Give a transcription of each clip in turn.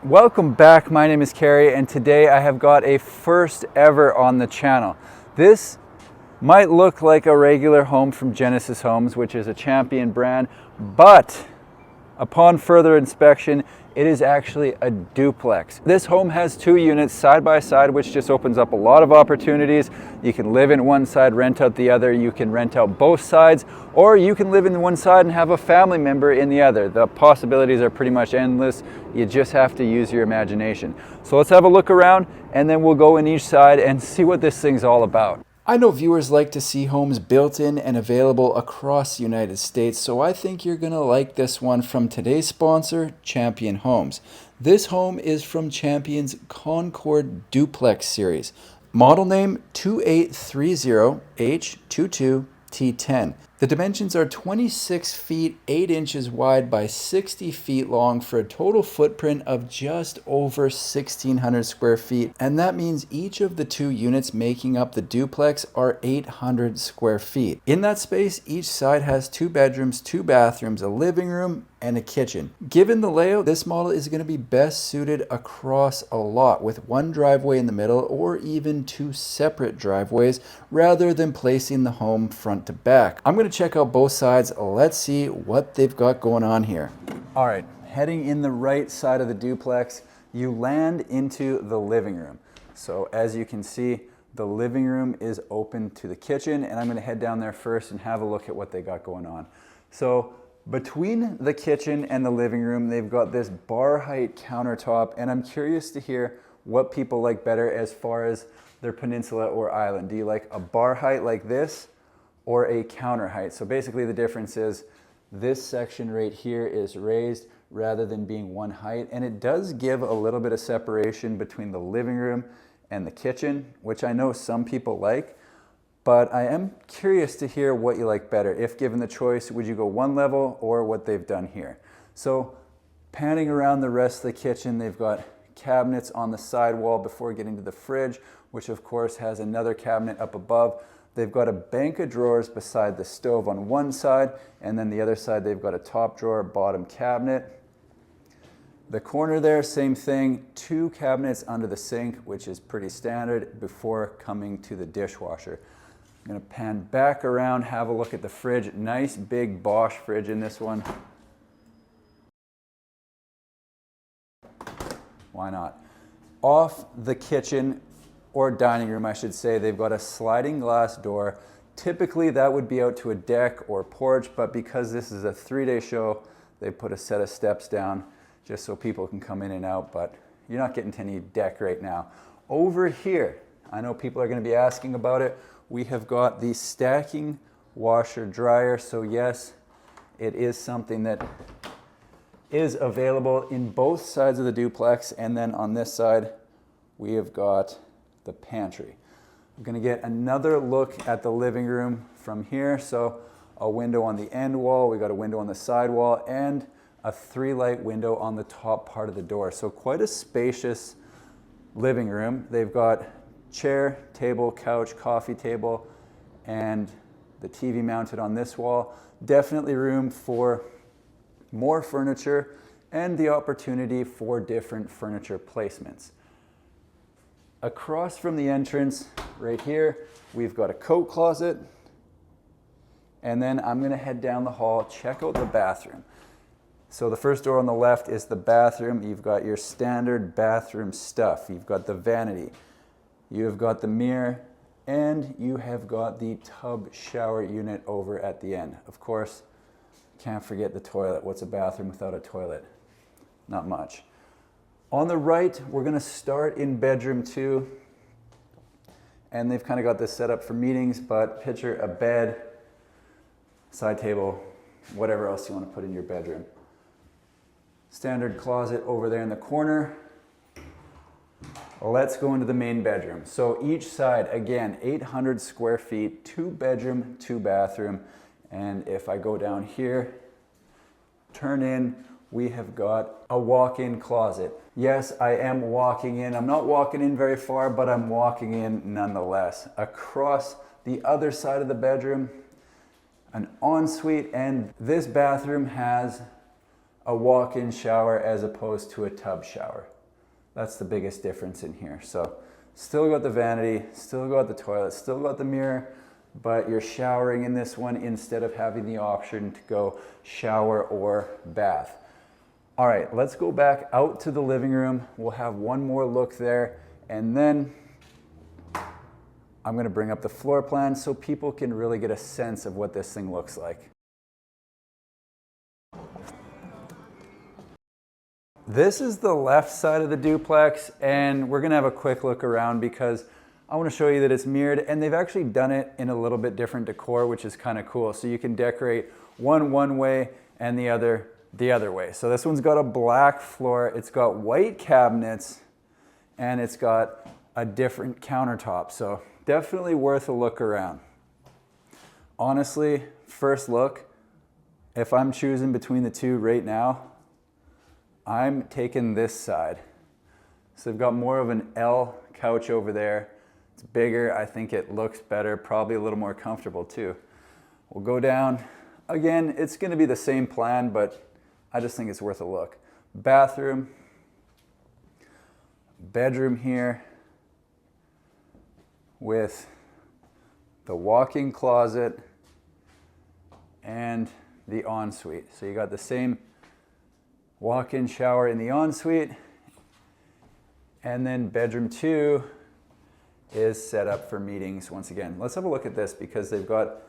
Welcome back, my name is Carrie, and today I have got a first ever on the channel. This might look like a regular home from Genesis Homes, which is a Champion brand, but upon further inspection, it is actually a duplex. This home has 2 units side by side, which just opens up a lot of opportunities. You can live in one side, rent out the other. You can rent out both sides, or you can live in one side and have a family member in the other. The possibilities are pretty much endless. You just have to use your imagination. So let's have a look around, and then we'll go in each side and see what this thing's all about. I know viewers like to see homes built in and available across the United States, so I think you're going to like this one from today's sponsor, Champion Homes. This home is from Champion's Concord Duplex series. Model name 2830H22T10. The dimensions are 26 feet 8 inches wide by 60 feet long for a total footprint of just over 1,600 square feet. And that means each of the 2 units making up the duplex are 800 square feet. In that space, each side has 2 bedrooms, 2 bathrooms, a living room, and a kitchen. Given the layout, this model is going to be best suited across a lot with 1 driveway in the middle or even 2 separate driveways rather than placing the home front to back. I'm going to check out both sides. Let's see what they've got going on here. All right, heading in the right side of the duplex, you land into the living room. So as you can see, the living room is open to the kitchen, and I'm going to head down there first and have a look at what they got going on. So between the kitchen and the living room, they've got this bar height countertop, and I'm curious to hear what people like better as far as their peninsula or island. Do you like a bar height like this or a counter height? So basically the difference is this section right here is raised rather than being one height, and it does give a little bit of separation between the living room and the kitchen, which I know some people like. But I am curious to hear what you like better. If given the choice, would you go one level or what they've done here? So panning around the rest of the kitchen, they've got cabinets on the side wall before getting to the fridge, which of course has another cabinet up above. They've got a bank of drawers beside the stove on one side, and then the other side they've got a top drawer, bottom cabinet. The corner there, same thing, 2 cabinets under the sink, which is pretty standard before coming to the dishwasher. I'm going to pan back around, have a look at the fridge. Nice big Bosch fridge in this one. Why not? Off the kitchen, or dining room I should say, they've got a sliding glass door. Typically that would be out to a deck or porch, but because this is a 3-day show, they put a set of steps down just so people can come in and out, but you're not getting to any deck right now. Over here, I know people are going to be asking about it. We have got the stacking washer dryer. So yes, it is something that is available in both sides of the duplex. And then on this side, we have got the pantry. I'm going to get another look at the living room from here. So a window on the end wall, we got a window on the side wall, and a 3-light window on the top part of the door. So quite a spacious living room. They've got chair, table, couch, coffee table, and the TV mounted on this wall. Definitely room for more furniture and the opportunity for different furniture placements. Across from the entrance, right here, we've got a coat closet. And then I'm going to head down the hall, check out the bathroom. So the first door on the left is the bathroom. You've got your standard bathroom stuff. You've got the vanity. You've got the mirror, and you have got the tub shower unit over at the end. Of course, can't forget the toilet. What's a bathroom without a toilet? Not much. On the right, we're going to start in bedroom 2, and they've kind of got this set up for meetings, but picture a bed, side table, whatever else you want to put in your bedroom. Standard closet over there in the corner. Let's go into the main bedroom. So each side, again, 800 square feet, 2 bedroom, 2 bathroom. And if I go down here, turn in, we have got a walk-in closet. Yes, I am walking in. I'm not walking in very far, but I'm walking in nonetheless. Across the other side of the bedroom, an ensuite, and this bathroom has a walk-in shower as opposed to a tub shower. That's the biggest difference in here. So still got the vanity, still got the toilet, still got the mirror, but you're showering in this one instead of having the option to go shower or bath. All right, let's go back out to the living room. We'll have one more look there, and then I'm gonna bring up the floor plan so people can really get a sense of what this thing looks like. This is the left side of the duplex, and we're gonna have a quick look around because I wanna show you that it's mirrored, and they've actually done it in a little bit different decor, which is kind of cool. So you can decorate one way and the other way. So this one's got a black floor, it's got white cabinets, and it's got a different countertop. So definitely worth a look around. Honestly, first look, if I'm choosing between the two right now, I'm taking this side. So they've got more of an L couch over there. It's bigger, I think it looks better, probably a little more comfortable too. We'll go down. Again, it's gonna be the same plan, but I just think it's worth a look. Bathroom, bedroom here with the walk-in closet and the ensuite. So you got the same walk-in shower in the ensuite, and then bedroom 2 is set up for meetings once again. Let's have a look at this because they've got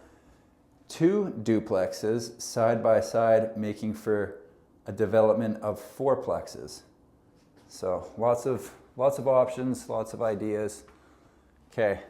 2 duplexes side by side, making for a development of 4plexes. So lots of options, lots of ideas. Okay,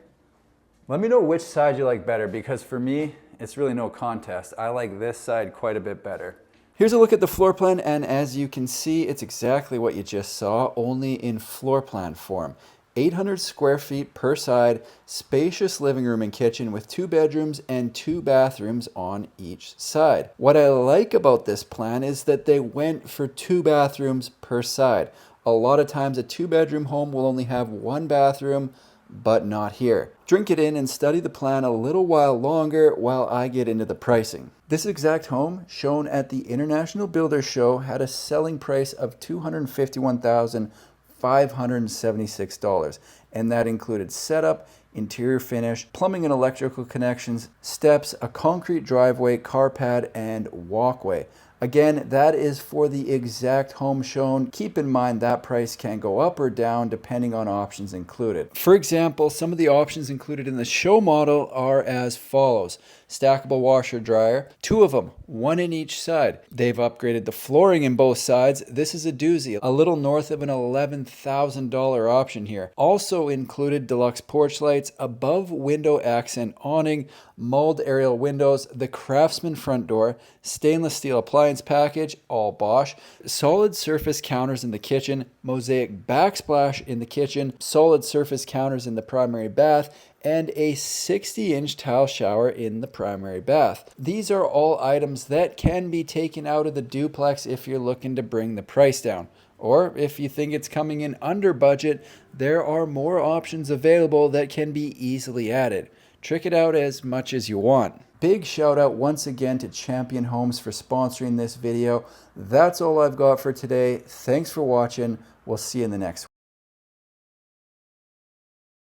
let me know which side you like better, because for me, it's really no contest. I like this side quite a bit better. Here's a look at the floor plan, and as you can see, it's exactly what you just saw, only in floor plan form. 800 square feet per side, spacious living room and kitchen with 2 bedrooms and 2 bathrooms on each side. What I like about this plan is that they went for 2 bathrooms per side. A lot of times a 2-bedroom home will only have 1 bathroom, but not here. Drink it in and study the plan a little while longer while I get into the pricing. This exact home, shown at the International Builders Show, had a selling price of $251,576, and that included setup, interior finish, plumbing and electrical connections, steps, a concrete driveway, car pad, and walkway. Again, that is for the exact home shown. Keep in mind that price can go up or down depending on options included. For example, some of the options included in the show model are as follows. Stackable washer dryer, 2 of them, 1 in each side. They've upgraded the flooring in both sides. This is a doozy, a little north of an $11,000 option here. Also included deluxe porch lights, above window accent awning, mulled aerial windows, the Craftsman front door, stainless steel appliance package, all Bosch, solid surface counters in the kitchen, mosaic backsplash in the kitchen, solid surface counters in the primary bath, and a 60-inch tile shower in the primary bath. These are all items that can be taken out of the duplex if you're looking to bring the price down. Or if you think it's coming in under budget, there are more options available that can be easily added. Trick it out as much as you want. Big shout out once again to Champion Homes for sponsoring this video. That's all I've got for today. Thanks for watching. We'll see you in the next one.